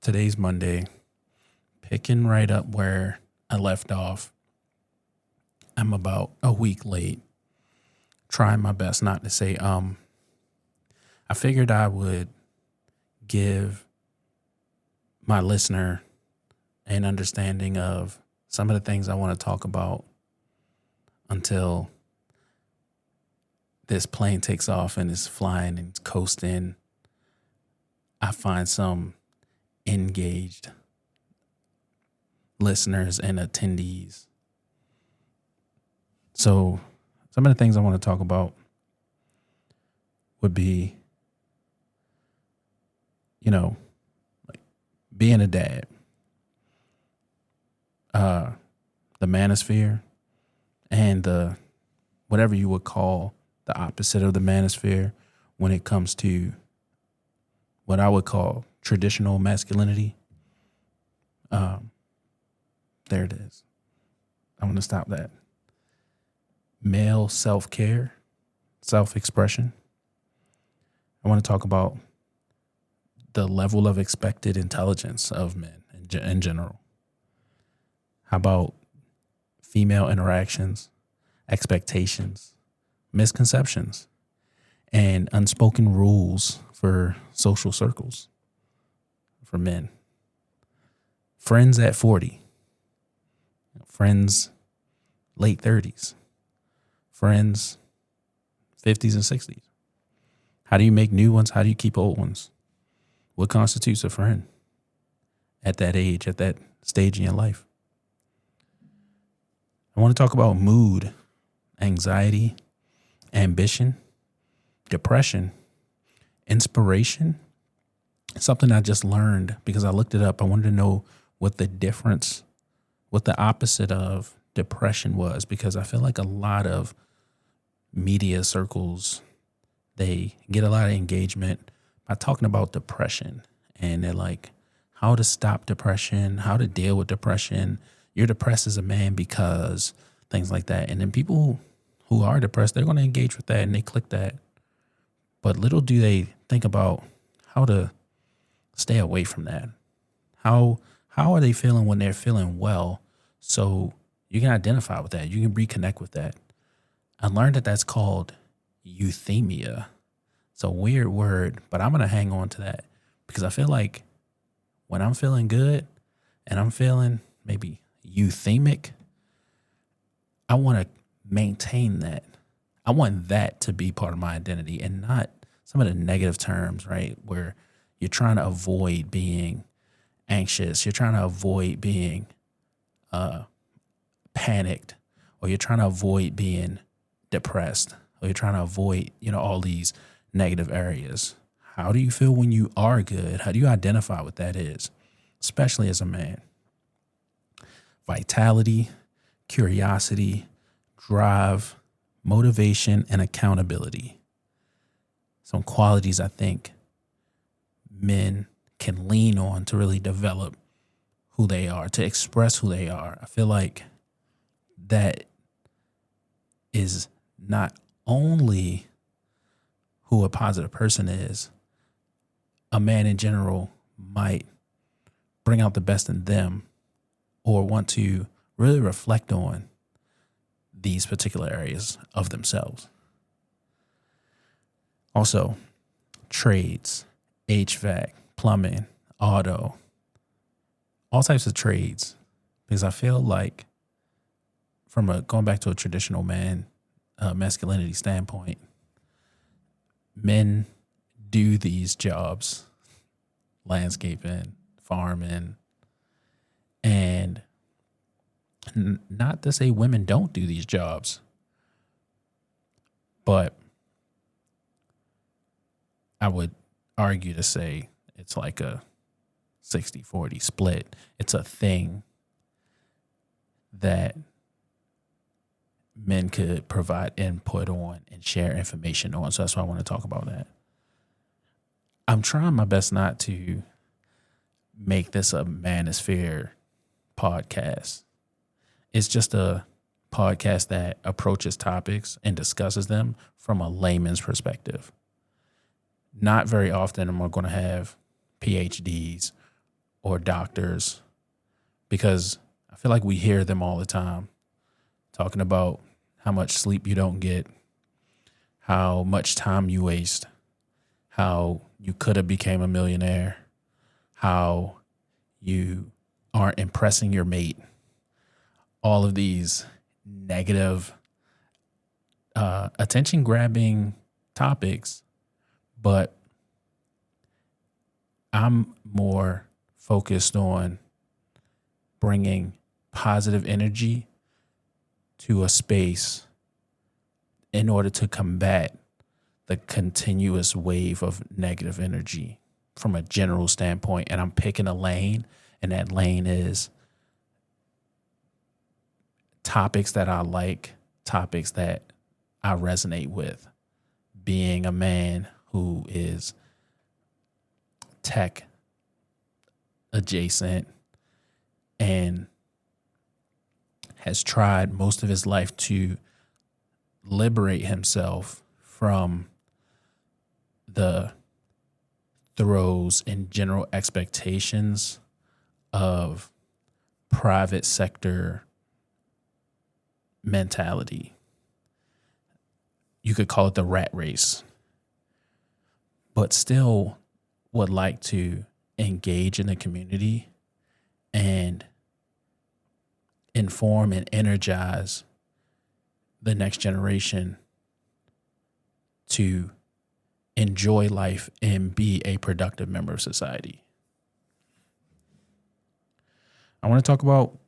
Today's Monday, picking right up where I left off. I'm about a week late. Trying my best not to say I figured I would give my listener an understanding of some of the things I want to talk about until this plane takes off and is flying and coasting. I find some engaged listeners and attendees. So some of the things I want to talk about would be, like being a dad, the manosphere, and the whatever you would call the opposite of the manosphere when it comes to what I would call traditional masculinity. There it is. I want to stop that. Male self-care, self-expression. I want to talk about the level of expected intelligence of men in general. How about female interactions, expectations, misconceptions, and unspoken rules for social circles for men? Friends at 40, friends late 30s, friends 50s and 60s. How do you make new ones? How do you keep old ones? What constitutes a friend at that age, at that stage in your life? I want to talk about mood, anxiety, ambition, depression, inspiration. Something I just learned because I looked it up. I wanted to know what the opposite of depression was, because I feel like a lot of media circles, they get a lot of engagement by talking about depression, and they're like, how to stop depression, how to deal with depression. You're depressed as a man because things like that. And then people who are depressed, they're going to engage with that and they click that. But little do they think about how to stay away from that. How are they feeling when they're feeling well? So you can identify with that. You can reconnect with that. I learned that that's called euthymia. It's a weird word, but I'm going to hang on to that because I feel like when I'm feeling good and I'm feeling maybe euthymic, I want to maintain that. I want that to be part of my identity and not some of the negative terms, right? Where you're trying to avoid being anxious. You're trying to avoid being panicked, or you're trying to avoid being depressed, or you're trying to avoid, all these negative areas. How do you feel when you are good? How do you identify what that is, especially as a man? Vitality, curiosity, drive, motivation, and accountability. Some qualities I think men can lean on to really develop who they are, to express who they are. I feel like that is not only who a positive person is. A man in general might bring out the best in them or want to really reflect on these particular areas of themselves. Also, trades, HVAC, plumbing, auto, all types of trades, because I feel like going back to a traditional masculinity standpoint, men do these jobs, landscaping, farming, and not to say women don't do these jobs, but I would argue to say it's like a 60-40 split. It's a thing that men could provide input on and share information on. So that's why I want to talk about that. I'm trying my best not to make this a manosphere podcast. It's just a podcast that approaches topics and discusses them from a layman's perspective. Not very often am I going to have PhDs or doctors, because I feel like we hear them all the time talking about how much sleep you don't get, how much time you waste, how you could have became a millionaire, how you aren't impressing your mate, all of these negative, attention grabbing topics. But I'm more focused on bringing positive energy to a space in order to combat the continuous wave of negative energy from a general standpoint. And I'm picking a lane, and that lane is topics that I like, topics that I resonate with. Being a man who is tech adjacent and has tried most of his life to liberate himself from the throes and general expectations of private sector mentality. You could call it the rat race, but still would like to engage in the community and inform and energize the next generation to enjoy life and be a productive member of society. I want to talk about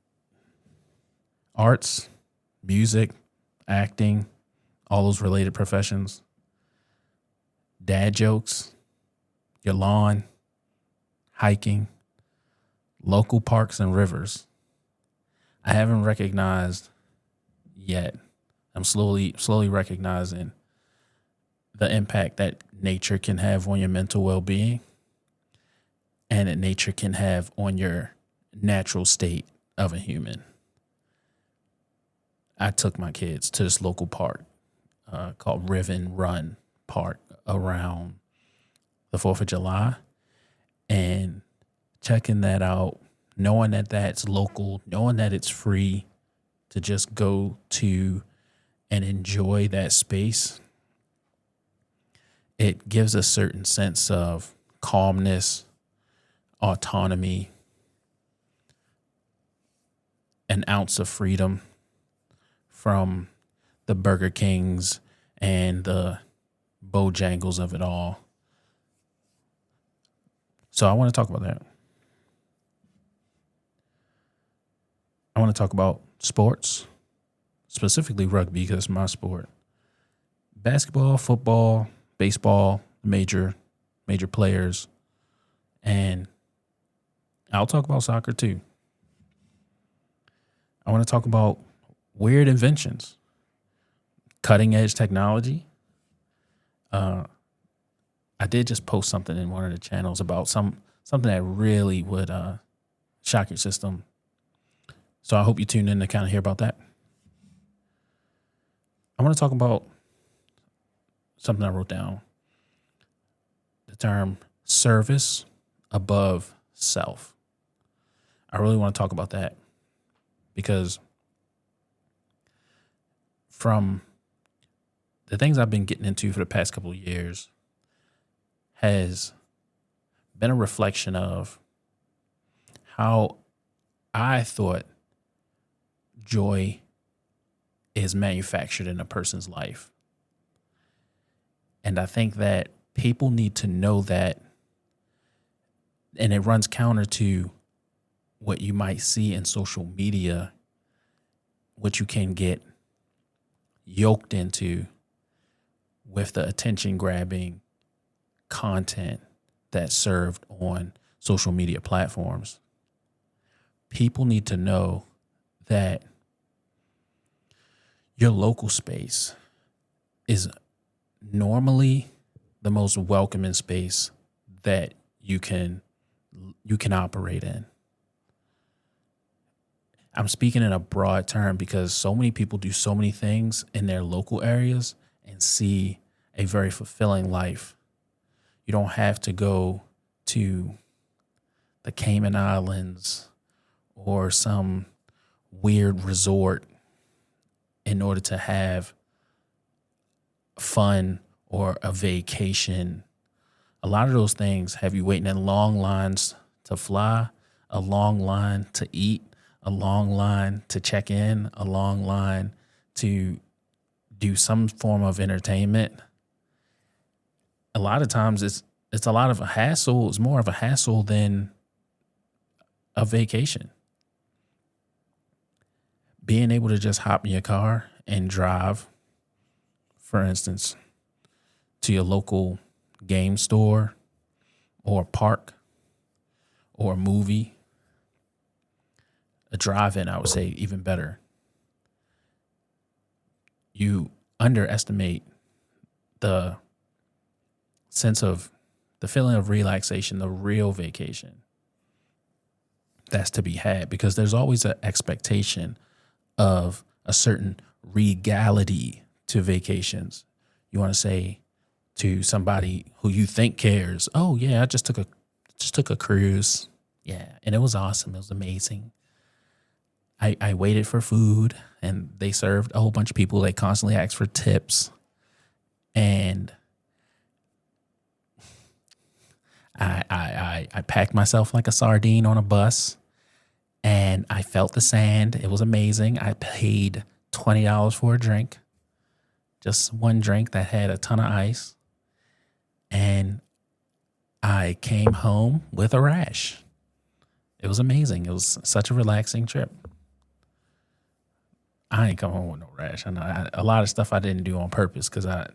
arts, music, acting, all those related professions, dad jokes, your lawn, hiking, local parks and rivers. I haven't recognized yet. I'm slowly recognizing the impact that nature can have on your mental well-being and that nature can have on your natural state of a human. I took my kids to this local park called Riven Run Park around the 4th of July, and checking that out, knowing that that's local, knowing that it's free to just go to and enjoy that space, it gives a certain sense of calmness, autonomy, an ounce of freedom from the Burger Kings and the Bojangles of it all. So I want to talk about that. I want to talk about sports, specifically rugby, because it's my sport. Basketball, football, baseball, major players. And I'll talk about soccer too. I want to talk about weird inventions, cutting edge technology. I did just post something in one of the channels about something that really would shock your system. So I hope you tune in to kind of hear about that. I want to talk about something I wrote down. The term service above self. I really want to talk about that because from the things I've been getting into for the past couple of years has been a reflection of how I thought joy is manufactured in a person's life. And I think that people need to know that, and it runs counter to what you might see in social media, what you can get yoked into with the attention-grabbing content that's served on social media platforms. People need to know that your local space is normally the most welcoming space that you can operate in. I'm speaking in a broad term because so many people do so many things in their local areas and see a very fulfilling life. You don't have to go to the Cayman Islands or some weird resort in order to have fun or a vacation. A lot of those things have you waiting in long lines to fly, a long line to eat, a long line to check in, a long line to do some form of entertainment. A lot of times it's a lot of a hassle. It's more of a hassle than a vacation. Being able to just hop in your car and drive, for instance, to your local game store or park or a movie, a drive-in, I would say, even better. You underestimate the sense of the feeling of relaxation, the real vacation that's to be had, because there's always an expectation of a certain regality to vacations. You want to say to somebody who you think cares, "Oh yeah, I just took a cruise. Yeah, and it was awesome. It was amazing. I waited for food and they served a whole bunch of people. They constantly asked for tips. And I packed myself like a sardine on a bus and I felt the sand. It was amazing. I paid $20 for a drink, just one drink that had a ton of ice. And I came home with a rash. It was amazing. It was such a relaxing trip. I ain't come home with no rash. I know a lot of stuff I didn't do on purpose because I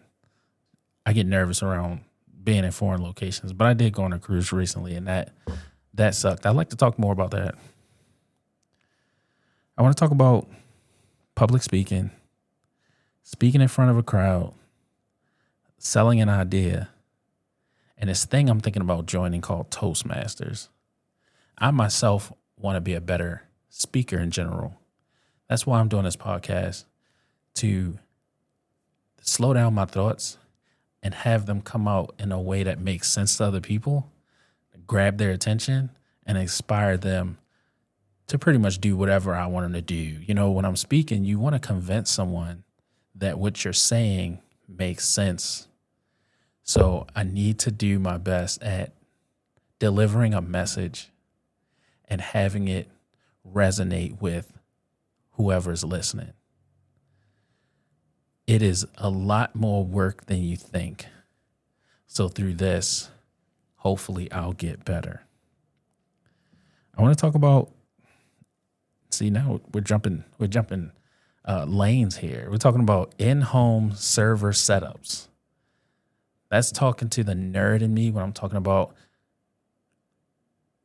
get nervous around being in foreign locations. But I did go on a cruise recently, and that sucked. I'd like to talk more about that. I want to talk about public speaking, speaking in front of a crowd, selling an idea, and this thing I'm thinking about joining called Toastmasters. I myself want to be a better speaker in general. That's why I'm doing this podcast, to slow down my thoughts and have them come out in a way that makes sense to other people, grab their attention, and inspire them to pretty much do whatever I want them to do. You know, when I'm speaking, you want to convince someone that what you're saying makes sense. So I need to do my best at delivering a message and having it resonate with whoever's listening. It is a lot more work than you think. So through this, hopefully I'll get better. I want to talk about, see, now we're jumping lanes here. We're talking about in-home server setups. That's talking to the nerd in me when I'm talking about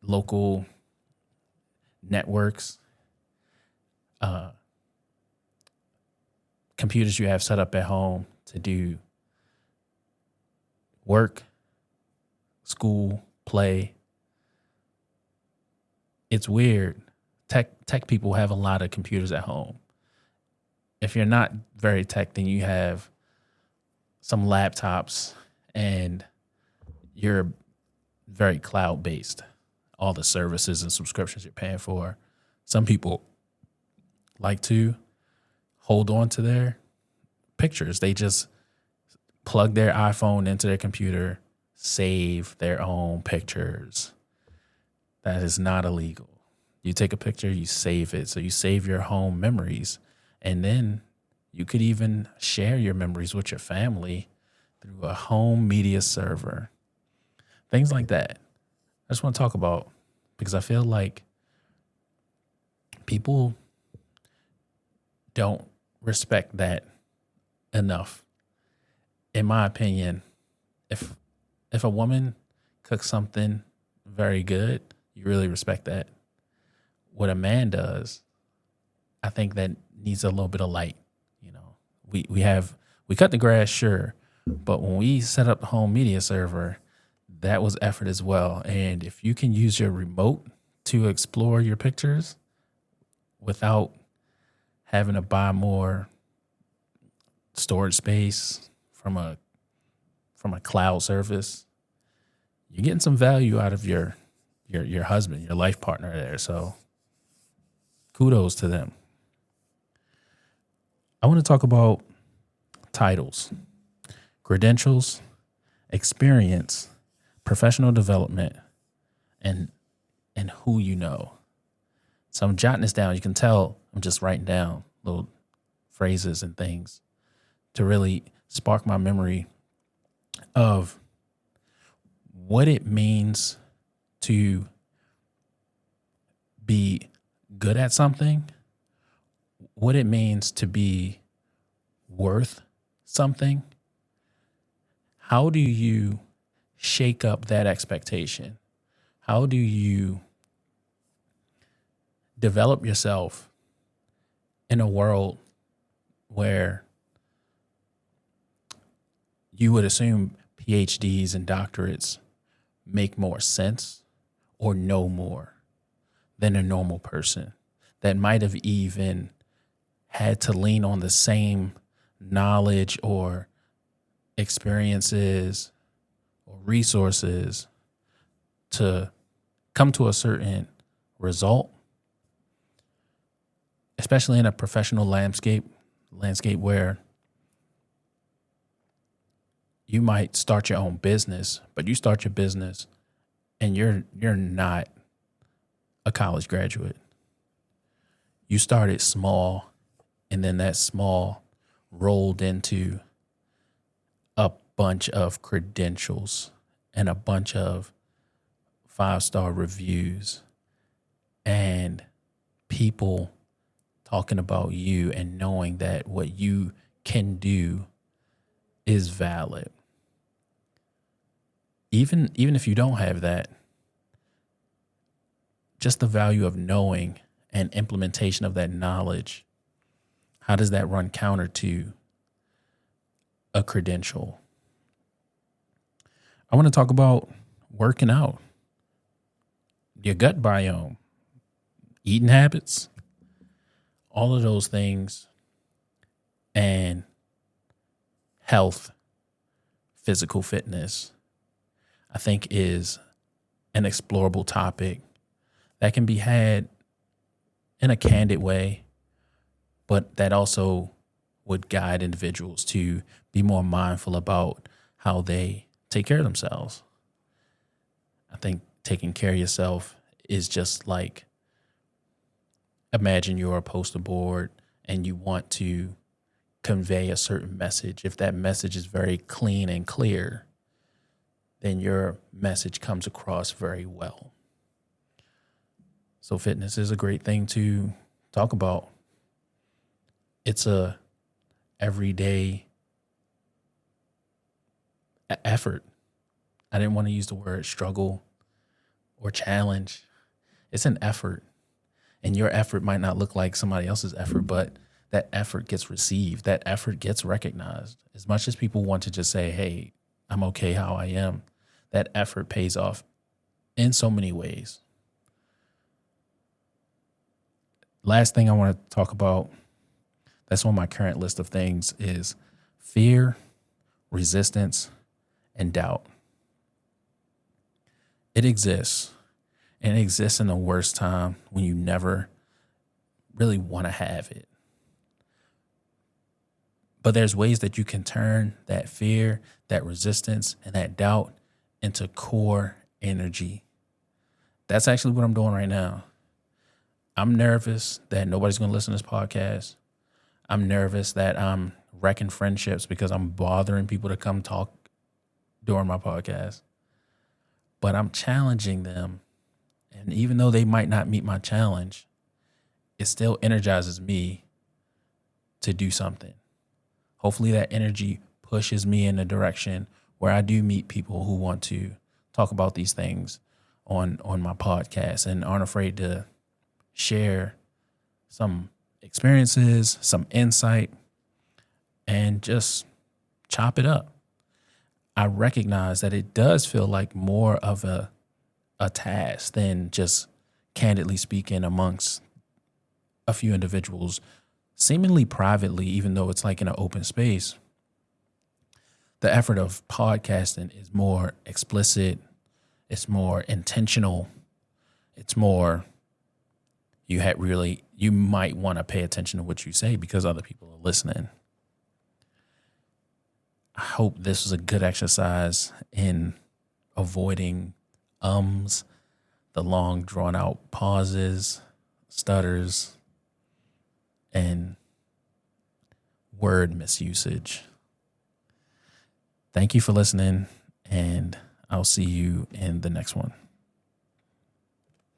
local networks, computers you have set up at home to do work, school, play. It's weird. Tech people have a lot of computers at home. If you're not very tech, then you have some laptops and you're very cloud-based. All the services and subscriptions you're paying for. Some people like to hold on to their pictures. They just plug their iPhone into their computer, save their own pictures. That is not illegal. You take a picture, you save it. So you save your home memories. And then you could even share your memories with your family through a home media server. Things like that. I just want to talk about, because I feel like people don't respect that enough. In my opinion, if a woman cooks something very good, you really respect that. What a man does, I think that needs a little bit of light. You know, we cut the grass, sure, but when we set up the home media server, that was effort as well. And if you can use your remote to explore your pictures without having to buy more storage space from a cloud service, you're getting some value out of your your husband, your life partner there. So kudos to them. I want to talk about titles, credentials, experience, professional development, and who you know. So I'm jotting this down. You can tell I'm just writing down little phrases and things to really spark my memory of what it means to be good at something, what it means to be worth something. How do you shake up that expectation? How do you develop yourself in a world where you would assume PhDs and doctorates make more sense or know more than a normal person that might have even had to lean on the same knowledge or experiences or resources to come to a certain result, especially in a professional landscape where you might start your own business, but you start your business and you're not a college graduate. You started small, and then that small rolled into a bunch of credentials and a bunch of 5-star reviews and people talking about you and knowing that what you can do is valid. Even if you don't have that, just the value of knowing and implementation of that knowledge, how does that run counter to a credential? I want to talk about working out, your gut biome, eating habits, all of those things, and health, physical fitness, I think is an explorable topic that can be had in a candid way, but that also would guide individuals to be more mindful about how they take care of themselves. I think taking care of yourself is just like, imagine you're a poster board and you want to convey a certain message. If that message is very clean and clear, then your message comes across very well. So fitness is a great thing to talk about. It's a everyday effort. I didn't want to use the word struggle or challenge. It's an effort. And your effort might not look like somebody else's effort, but that effort gets received. That effort gets recognized. As much as people want to just say, hey, I'm okay how I am, that effort pays off in so many ways. Last thing I want to talk about, that's on my current list of things, is fear, resistance, and doubt. It exists, and it exists in the worst time when you never really want to have it. But there's ways that you can turn that fear, that resistance, and that doubt into core energy. That's actually what I'm doing right now. I'm nervous that nobody's going to listen to this podcast. I'm nervous that I'm wrecking friendships because I'm bothering people to come talk during my podcast. But I'm challenging them. And even though they might not meet my challenge, it still energizes me to do something. Hopefully that energy pushes me in a direction where I do meet people who want to talk about these things on my podcast and aren't afraid to share some experiences, some insight, and just chop it up. I recognize that it does feel like more of a task than just candidly speaking amongst a few individuals, seemingly privately, even though it's like in an open space. The effort of podcasting is more explicit, it's more intentional, It's more you might want to pay attention to what you say because other people are listening. I hope this was a good exercise in avoiding the long drawn out pauses, stutters, and word misusage. Thank you for listening, and I'll see you in the next one.